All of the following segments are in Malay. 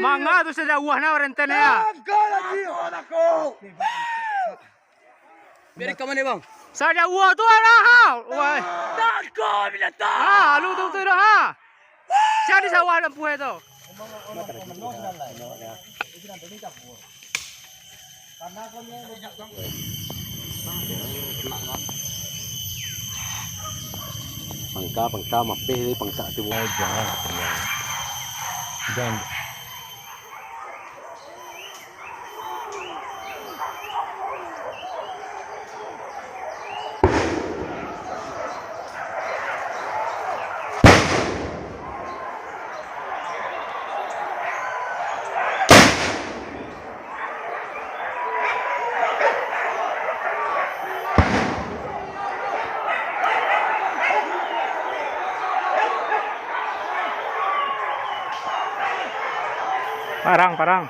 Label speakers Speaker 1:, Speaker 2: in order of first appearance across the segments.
Speaker 1: Mangga tu saja uahnya rentenya ya.
Speaker 2: Biar kamu nih bang.
Speaker 1: Saja uah tu ada ha. Wah. Lu tu dah ha. Siapa di sawah dan puai tu?
Speaker 2: Pangka mapih ni pangsa tu. Jangan.
Speaker 1: Parang.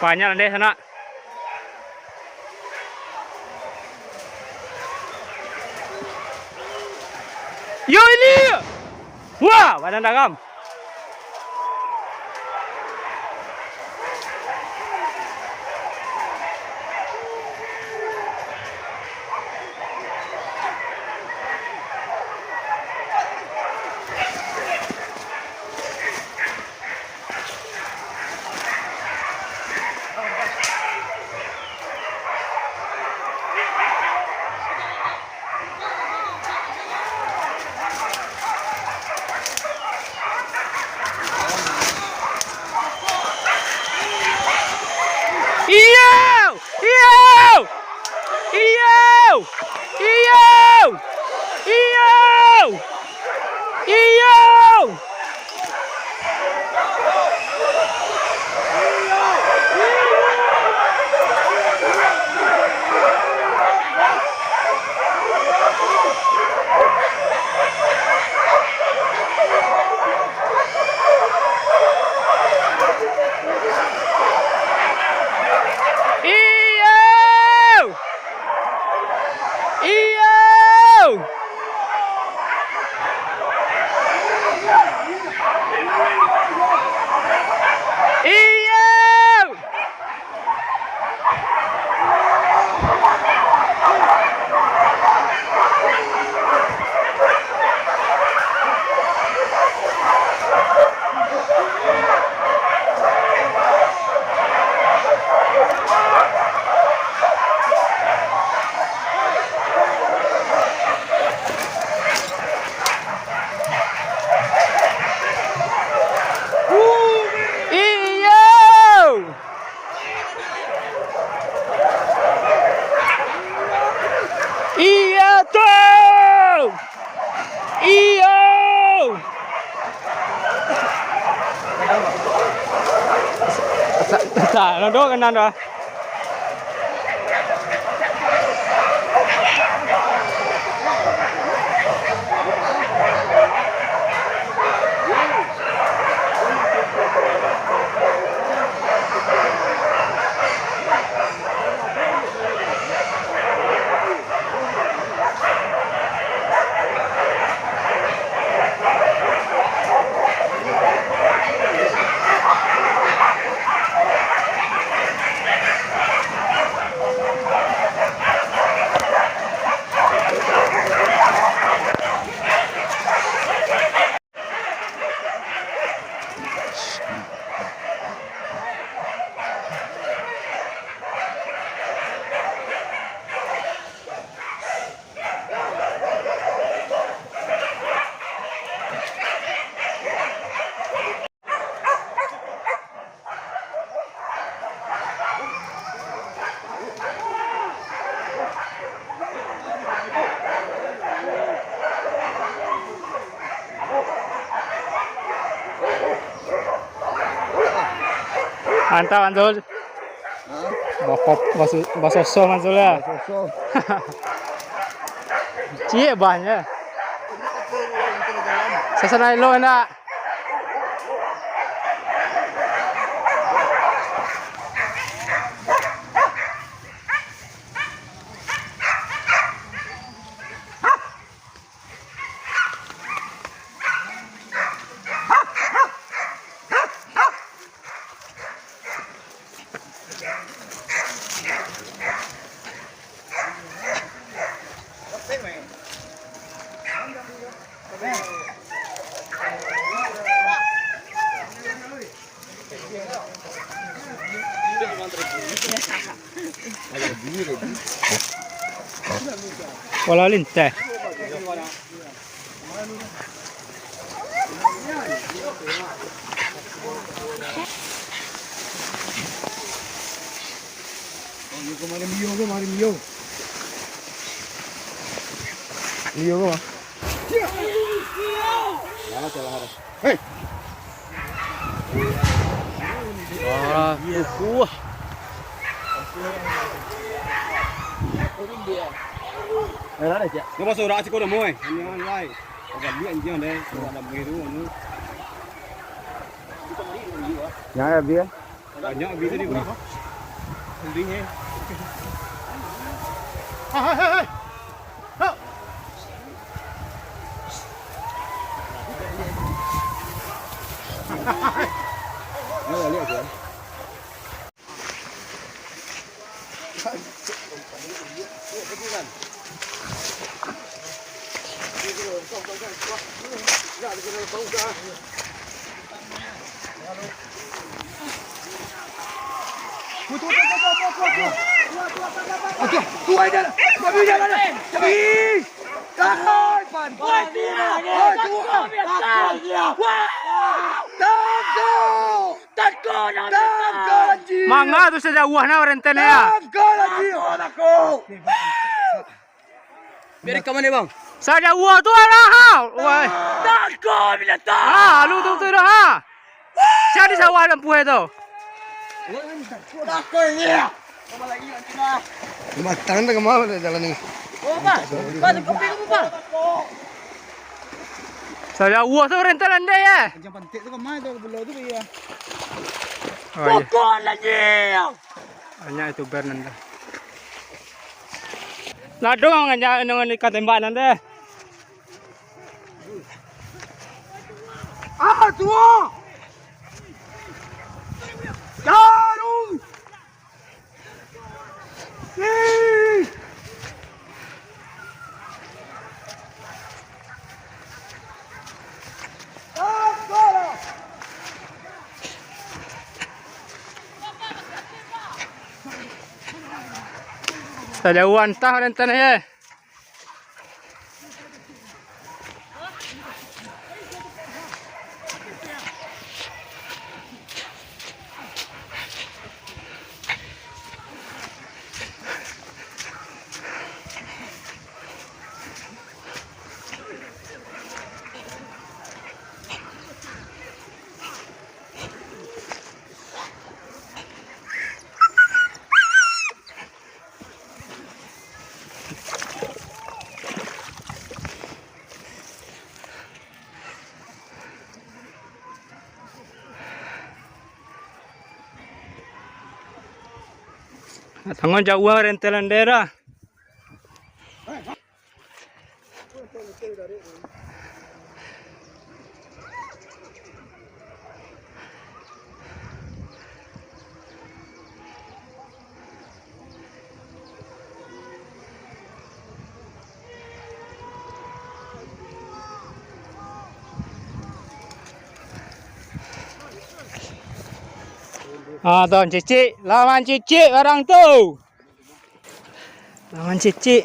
Speaker 1: Banyak deh sana. Yo ini. Wah, badan dagam. Alang dok kanan dah. Mantap Mansul. Basoso Mansul ya. Cie banyak. Sesenai lo nak. Wala linteh. Mio ko. Hey. Ah, buah. Nó bao giờ đã chỉ có được môi, anh lai, còn biết anh chưa đây, còn làm nghề đúng không? Nhá là biết, nhá biết đi bro, không đi nghe. Nó là liệu chưa? Tuai dah. Babi dah ada. Babi. Tahan. Babi dah. Tuai. Takut. Mangga tu saja wahna renten ya.
Speaker 2: Biar ke mana bang?
Speaker 1: Saja wah tu lah ha. Wah.
Speaker 3: Takut bila tak.
Speaker 1: Ah, lu tu dah ha. Jadi sawah dan puai tu.
Speaker 3: Takut ni.
Speaker 2: Matang tak kemana jalan ni?
Speaker 3: Oh apa? Pada kopi kamu apa?
Speaker 1: Saja wah tu renten anda ya.
Speaker 2: Jangan pantik tu kemana tu belah tu ya.
Speaker 3: Takut lagi.
Speaker 1: Hanya itu bernanda. Ladong hanya dengan ikat tembak nanda.
Speaker 3: Apa tu? Jarum.
Speaker 1: Saja wantah renten ya.
Speaker 4: Tangan jauh rentelan daerah. Ah, tuan cicik, lawan cicik barang tu. Lawan cicik.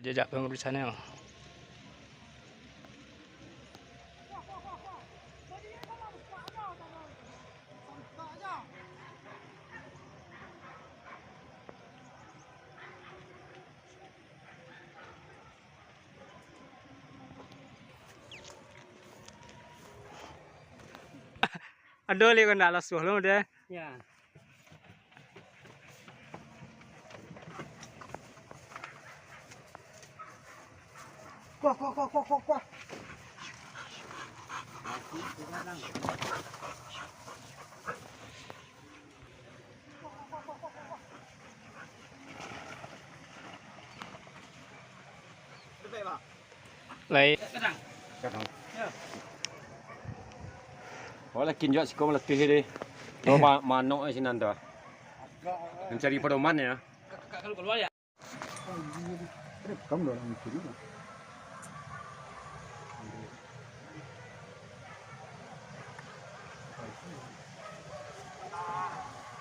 Speaker 4: Jejak pengurusannya. Aduh, lihat nak lasuh lu deh.
Speaker 1: Ya.
Speaker 2: Kuah.
Speaker 4: Lai.
Speaker 1: Boleh kinjak sekolah letih deh. Kau manok sini nanti. Mencari pedoman ya.
Speaker 3: Kalau keluar ya.
Speaker 2: Kamu orang itu.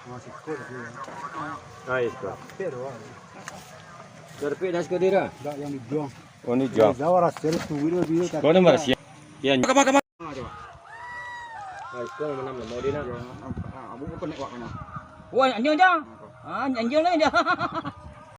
Speaker 2: Masih kuat dia.
Speaker 1: Baik.
Speaker 2: Pero.
Speaker 1: Berapa dah sekolah dia?
Speaker 2: Dah yang dijual.
Speaker 1: Oh ni jauh.
Speaker 2: Zawar asal tu video.
Speaker 1: Kau nombor siapa? Ya. Kamu. Baik, kau mana mau dia nak?
Speaker 2: Abu pun nak buat mana?
Speaker 3: Wah, anjing dah. Ah, anjing lah dah.